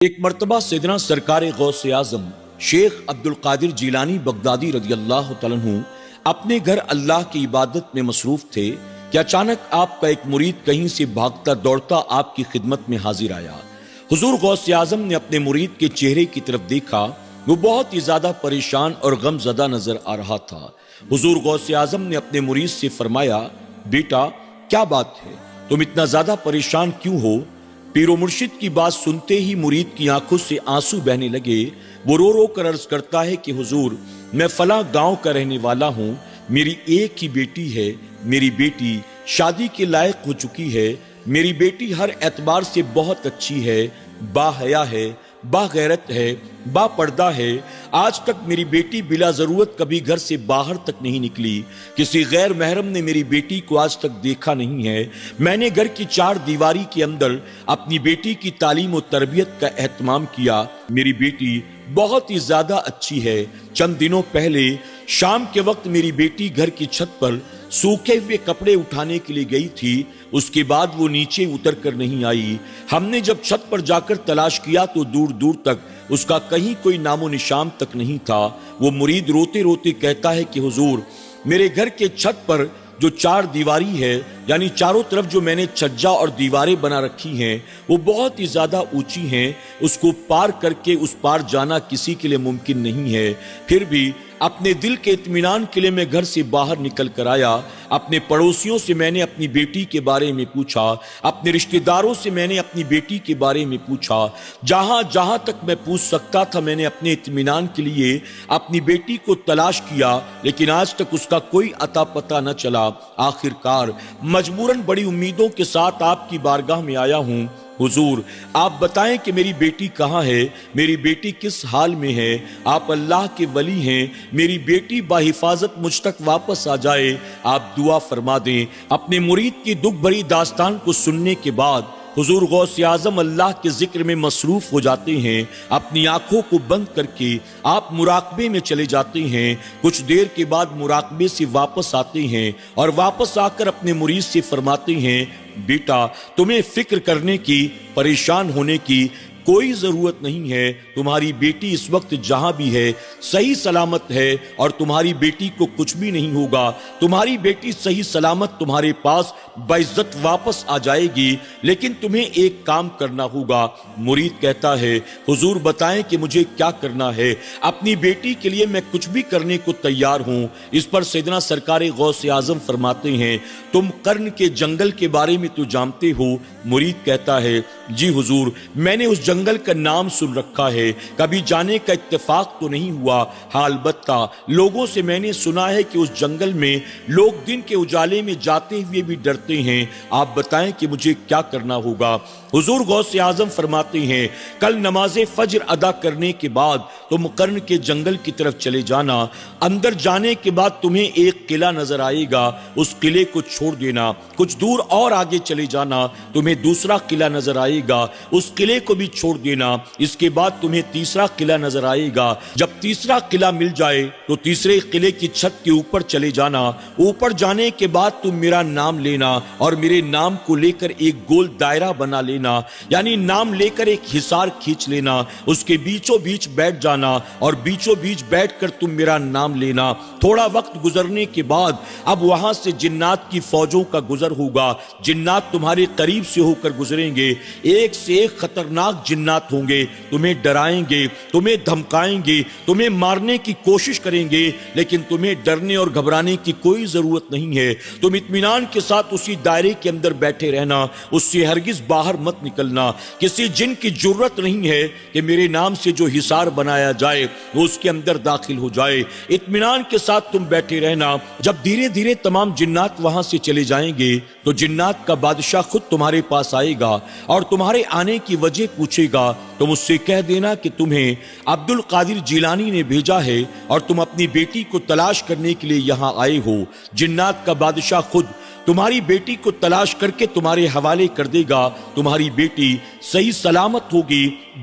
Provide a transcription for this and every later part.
ایک مرتبہ سیدنا سرکار غوث اعظم شیخ عبدل قادر جیلانی بغدادی رضی اللہ تعالیٰ عنہ اپنے گھر اللہ کی عبادت میں مصروف تھے کہ اچانک آپ کا ایک مرید کہیں سے بھاگتا دوڑتا آپ کی خدمت میں حاضر آیا۔ حضور غوث اعظم نے اپنے مرید کے چہرے کی طرف دیکھا، وہ بہت ہی زیادہ پریشان اور غم زدہ نظر آ رہا تھا۔ حضور غوث اعظم نے اپنے مرید سے فرمایا، بیٹا کیا بات ہے، تم اتنا زیادہ پریشان کیوں ہو؟ پیر و مرشد کی بات سنتے ہی مرید کی آنکھوں سے آنسو بہنے لگے۔ وہ رو رو کر عرض کرتا ہے کہ حضور، میں فلاں گاؤں کا رہنے والا ہوں، میری ایک ہی بیٹی ہے، میری بیٹی شادی کے لائق ہو چکی ہے، میری بیٹی ہر اعتبار سے بہت اچھی ہے، با حیا ہے، با غیرت ہے، با پردہ ہے۔ آج تک میری بیٹی بلا ضرورت کبھی گھر سے باہر تک نہیں نکلی، کسی غیر محرم نے میری بیٹی کو آج تک دیکھا نہیں ہے۔ میں نے گھر کی چار دیواری کے اندر اپنی بیٹی کی تعلیم و تربیت کا اہتمام کیا۔ میری بیٹی بہت ہی زیادہ اچھی ہے۔ چند دنوں پہلے شام کے وقت میری بیٹی گھر کی چھت پر سوکھے ہوئے کپڑے اٹھانے کے لیے گئی تھی، اس کے بعد وہ نیچے اتر کر نہیں آئی۔ ہم نے جب چھت پر جا کر تلاش کیا تو دور دور تک اس کا کہیں کوئی نام و نشان تک نہیں تھا۔ وہ مرید روتے روتے کہتا ہے کہ حضور، میرے گھر کے چھت پر جو چار دیواری ہے، یعنی چاروں طرف جو میں نے چھجا اور دیواریں بنا رکھی ہیں، وہ بہت ہی زیادہ اونچی ہیں، اس کو پار کر کے اس پار جانا کسی کے لیے ممکن نہیں ہے۔ پھر بھی اپنے دل کے اطمینان کے لیے میں گھر سے باہر نکل کر آیا۔ اپنے پڑوسیوں سے میں نے اپنی بیٹی کے بارے میں پوچھا، اپنے رشتہ داروں سے میں نے اپنی بیٹی کے بارے میں پوچھا، جہاں جہاں تک میں پوچھ سکتا تھا میں نے اپنے اطمینان کے لیے اپنی بیٹی کو تلاش کیا، لیکن آج تک اس کا کوئی اتا پتہ نہ چلا۔ آخر کار مجبوراً بڑی امیدوں کے ساتھ آپ کی بارگاہ میں آیا ہوں۔ حضور آپ بتائیں کہ میری بیٹی کہاں ہے، میری بیٹی کس حال میں ہے؟ آپ اللہ کے ولی ہیں، میری بیٹی بحفاظت مجھ تک واپس آ جائے، آپ دعا فرما دیں۔ اپنے مرید کی دکھ بھری داستان کو سننے کے بعد حضور غوث اعظم اللہ کے ذکر میں مصروف ہو جاتے ہیں۔ اپنی آنکھوں کو بند کر کے آپ مراقبے میں چلے جاتے ہیں۔ کچھ دیر کے بعد مراقبے سے واپس آتے ہیں اور واپس آ کر اپنے مرید سے فرماتے ہیں، بیٹا تمہیں فکر کرنے کی، پریشان ہونے کی کوئی ضرورت نہیں ہے۔ تمہاری بیٹی اس وقت جہاں بھی ہے صحیح سلامت ہے اور تمہاری بیٹی کو کچھ بھی نہیں ہوگا۔ تمہاری بیٹی صحیح سلامت تمہارے پاس بعزت واپس آ جائے گی، لیکن تمہیں ایک کام کرنا ہوگا۔ مرید کہتا ہے، حضور بتائیں کہ مجھے کیا کرنا ہے، اپنی بیٹی کے لیے میں کچھ بھی کرنے کو تیار ہوں۔ اس پر سیدنا سرکار غوث اعظم فرماتے ہیں، تم قرن کے جنگل کے بارے میں تو جانتے ہو؟ مرید کہتا ہے، جی حضور میں نے اس جنگل کا نام سن رکھا ہے، کبھی جانے کا اتفاق تو نہیں ہوا، ہاں البتہ لوگوں سے میں نے سنا ہے کہ اس جنگل میں لوگ دن کے اجالے میں جاتے ہوئے بھی ڈرتے ہیں۔ آپ بتائیں کہ مجھے کیا کرنا ہوگا؟ حضور غوث اعظم فرماتے ہیں، کل نماز فجر ادا کرنے کے بعد تم قرن کے جنگل کی طرف چلے جانا۔ اندر جانے کے بعد تمہیں ایک قلعہ نظر آئے گا، اس قلعے کو چھوڑ دینا۔ کچھ دور اور آگے چلے جانا، تمہیں دوسرا قلعہ نظر آئے گا، اس قلعے کو بھی چھوڑ دینا۔ اس کے بعد تمہیں تیسرا قلعہ نظر آئے گا۔ جب تیسرا قلعہ مل جائے تو تیسرے قلعے کی چھت کے اوپر چلے جانا۔ اوپر جانے کے بعد تم میرا نام لینا اور میرے نام کو لے کر ایک گول دائرہ بنا لینا، یعنی نام لے کر ایک حصار کھینچ لینا، اس کے بیچوں بیچ بیٹھ جانا اور بیچوں بیچ بیٹھ کر تم میرا نام لینا۔ تھوڑا وقت گزرنے کے بعد اب وہاں سے جنات کی فوجوں کا گزر ہوگا۔ جنات تمہارے قریب سے ہو کر گزریں گے، ایک سے ایک خطرناک جنات ہوں گے، تمہیں ڈرائیں گے، تمہیں دھمکائیں گے، تمہیں مارنے کی کوشش کریں گے، لیکن تمہیں ڈرنے اور گھبرانے کی کوئی ضرورت نہیں ہے۔ تم اطمینان کے ساتھ اسی دائرے کے اندر بیٹھے رہنا، اس سے ہرگز باہر مت نکلنا۔ کسی جن کی جرت نہیں ہے کہ میرے نام سے جو حصار بنایا جائے وہ اس کے اندر داخل ہو جائے۔ اطمینان کے ساتھ تم بیٹھے رہنا۔ جب دھیرے دھیرے تمام جنات وہاں سے چلے جائیں گے تو جنات کا بادشاہ خود تمہارے پاس آئے گا اور تمہارے آنے کی وجہ پوچھے گا۔ تم اس سے کہہ دینا کہ تمہیں عبد القادر جیلانی نے بھیجا ہے اور تم اپنی بیٹی کو تلاش کرنے کے لیے یہاں آئے ہو۔ جنات کا بادشاہ خود تمہاری بیٹی کو تلاش کر کے تمہارے حوالے کر دے گا۔ تمہاری بیٹی صحیح سلامت ہوگی،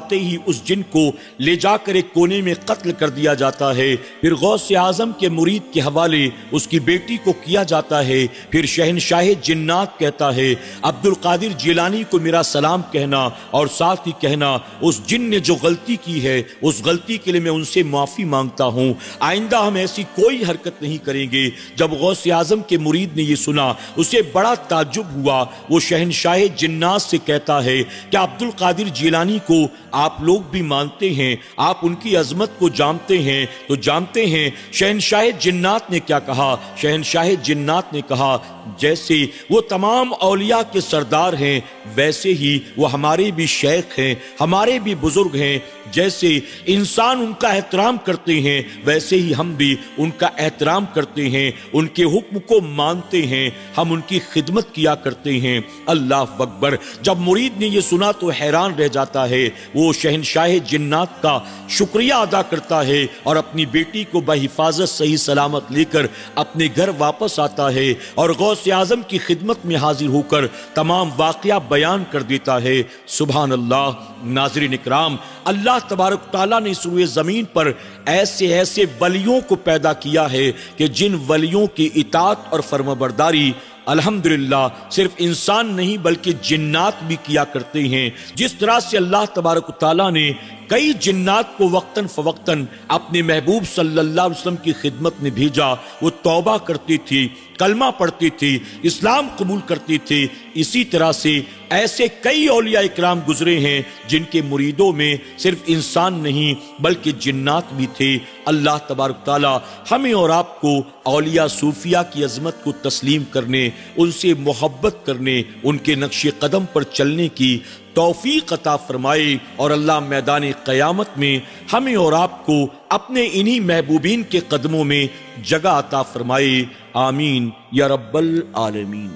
پاتے ہی اس جن کو لے جا کر ایک کونے میں قتل کر دیا جاتا ہے، پھر غوث اعظم کے مرید کے حوالے اس کی بیٹی کو کیا جاتا ہے، پھر شہنشاہ جنات کہتا ہے عبد القادر جیلانی کو میرا سلام کہنا اور ساتھ ہی کہنا اس جن نے جو غلطی کی ہے اس غلطی کے لیے میں ان سے معافی مانگتا ہوں، آئندہ ہم ایسی کوئی حرکت نہیں کریں گے۔ جب غوث اعظم کے مرید نے یہ سنا اسے بڑا تعجب ہوا، وہ شہنشاہ جنات سے کہتا ہے کہ عبد القادر جیلانی کو آپ لوگ بھی مانتے ہیں، آپ ان کی عظمت کو جانتے ہیں تو جانتے ہیں شہنشاہ جنات نے کیا کہا؟ شہنشاہ جنات نے کہا جیسے وہ تمام اولیاء کے سردار ہیں ویسے ہی وہ ہمارے بھی شیخ ہیں، ہمارے بھی بزرگ ہیں، جیسے انسان ان کا احترام کرتے ہیں ویسے ہی ہم بھی ان کا احترام کرتے ہیں، ان کے حکم کو مانتے ہیں، ہم ان کی خدمت کیا کرتے ہیں۔ اللہ اکبر۔ جب مرید نے یہ سنا تو حیران رہ جاتا ہے، وہ شہنشاہ جنات کا شکریہ ادا کرتا ہے اور اپنی بیٹی کو بحفاظت صحیح سلامت لے کر اپنے گھر واپس آتا ہے اور غوث اعظم کی خدمت میں حاضر ہو کر تمام واقعہ بیان کر دیتا ہے۔ سبحان اللہ۔ ناظرین اکرام، اللہ تبارک تعالیٰ نے سروئے زمین پر ایسے ولیوں کو پیدا کیا ہے کہ جن ولیوں کی اطاعت اور فرمانبرداری الحمدللہ صرف انسان نہیں بلکہ جنات بھی کیا کرتے ہیں۔ جس طرح سے اللہ تبارک تعالیٰ نے کئی جنات کو وقتاً فوقتاً اپنے محبوب صلی اللہ علیہ وسلم کی خدمت میں بھیجا، وہ توبہ کرتی تھی، کلمہ پڑھتی تھی، اسلام قبول کرتی تھی، اسی طرح سے ایسے کئی اولیاء اکرام گزرے ہیں جن کے مریدوں میں صرف انسان نہیں بلکہ جنات بھی تھے۔ اللہ تبارک تعالیٰ ہمیں اور آپ کو اولیاء صوفیہ کی عظمت کو تسلیم کرنے، ان سے محبت کرنے، ان کے نقش قدم پر چلنے کی توفیق عطا فرمائے، اور اللہ میدان قیامت میں ہمیں اور آپ کو اپنے انہی محبوبین کے قدموں میں جگہ عطا فرمائے۔ آمین یا رب العالمین۔